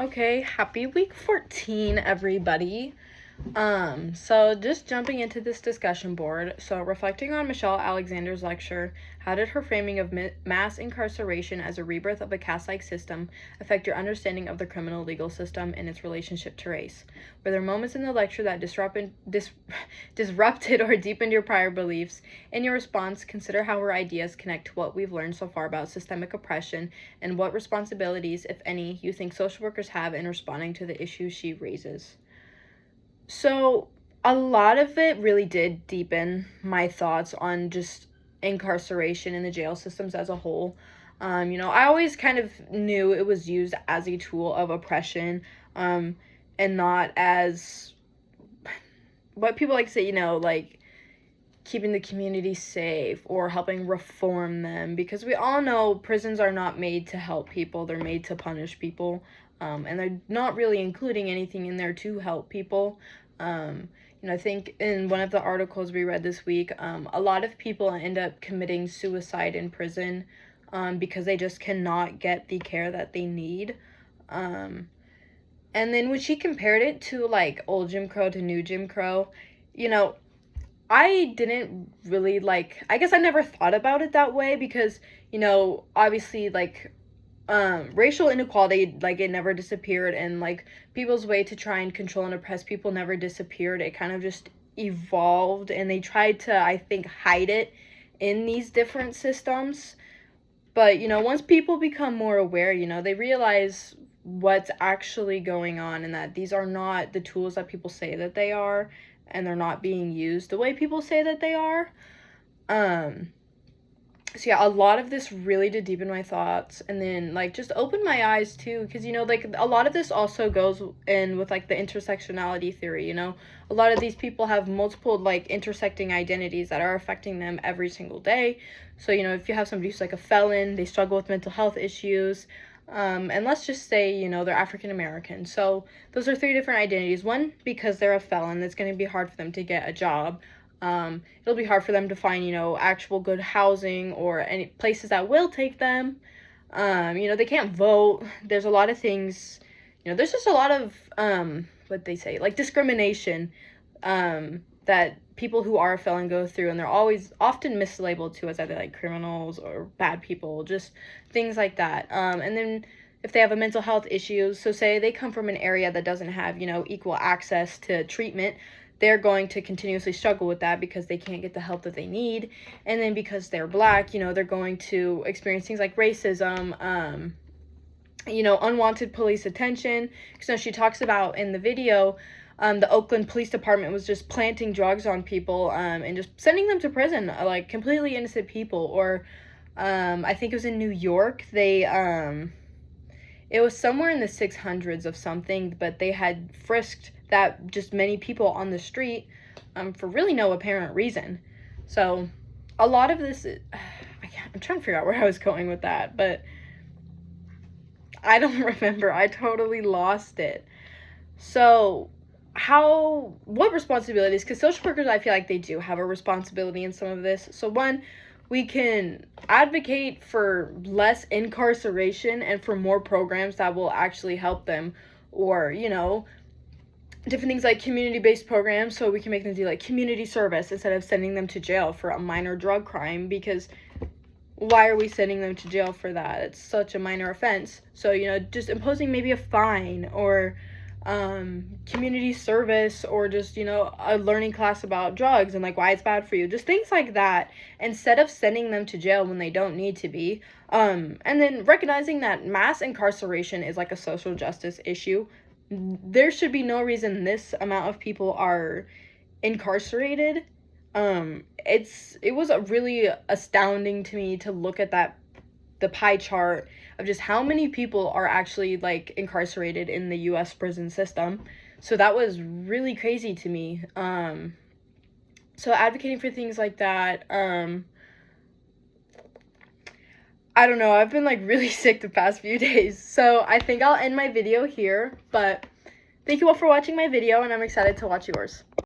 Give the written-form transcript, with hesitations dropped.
Okay, happy week 14, everybody. So just jumping into this discussion board. So reflecting on Michelle Alexander's lecture, how did her framing of mass incarceration as a rebirth of a caste-like system affect your understanding of the criminal legal system and its relationship to race? Were there moments in the lecture that disrupted or deepened your prior beliefs? In your response, consider how her ideas connect to what we've learned so far about systemic oppression and what responsibilities, if any, you think social workers have in responding to the issues she raises. So a lot of it really did deepen my thoughts on just incarceration in the jail systems as a whole. I always kind of knew it was used as a tool of oppression, and not as what people like to say, like keeping the community safe or helping reform them, because we all know prisons are not made to help people, they're made to punish people. And they're not really including anything in there to help people. I think in one of the articles we read this week, a lot of people end up committing suicide in prison because they just cannot get the care that they need. And then when she compared it to like old Jim Crow to new Jim Crow, I didn't really I guess I never thought about it that way because, obviously racial inequality, it never disappeared, and people's way to try and control and oppress people never disappeared. It kind of just evolved, and they tried to, I think, hide it in these different systems. But once people become more aware, they realize what's actually going on, and that these are not the tools that people say that they are, and they're not being used the way people say that they are. So yeah, a lot of this really did deepen my thoughts, and then just open my eyes too, because a lot of this also goes in with the intersectionality theory. A lot of these people have multiple intersecting identities that are affecting them every single day. So if you have somebody who's a felon, they struggle with mental health issues, and let's just say they're African American. So those are three different identities. One, because they're a felon, it's going to be hard for them to get a job. It'll be hard for them to find, actual good housing or any places that will take them. They can't vote. There's a lot of things, there's just a lot of, what they say, discrimination, that people who are a felon go through, and they're often mislabeled too as either criminals or bad people, just things like that. And then if they have a mental health issue, so say they come from an area that doesn't have, equal access to treatment, they're going to continuously struggle with that because they can't get the help that they need. And then because they're Black, they're going to experience things like racism, unwanted police attention. Because she talks about in the video, the Oakland Police Department was just planting drugs on people and just sending them to prison, completely innocent people. Or I think it was in New York, it was somewhere in the 600s of something, but they had frisked that just many people on the street for really no apparent reason. So a lot of this, I'm trying to figure out where I was going with that, but I don't remember. I totally lost it. So what responsibilities? Because social workers, I feel like they do have a responsibility in some of this. So one, we can advocate for less incarceration and for more programs that will actually help them, or, different things like community-based programs, so we can make them do community service instead of sending them to jail for a minor drug crime, because why are we sending them to jail for that? It's such a minor offense. So, just imposing maybe a fine or community service, or just a learning class about drugs and why it's bad for you, just things like that, instead of sending them to jail when they don't need to be. And then recognizing that mass incarceration is a social justice issue. There should be no reason this amount of people are incarcerated. It was really astounding to me to look at the pie chart of just how many people are actually incarcerated in the US prison system. So that was really crazy to me. So advocating for things like that, I don't know, I've been really sick the past few days, so I think I'll end my video here, but thank you all for watching my video, and I'm excited to watch yours.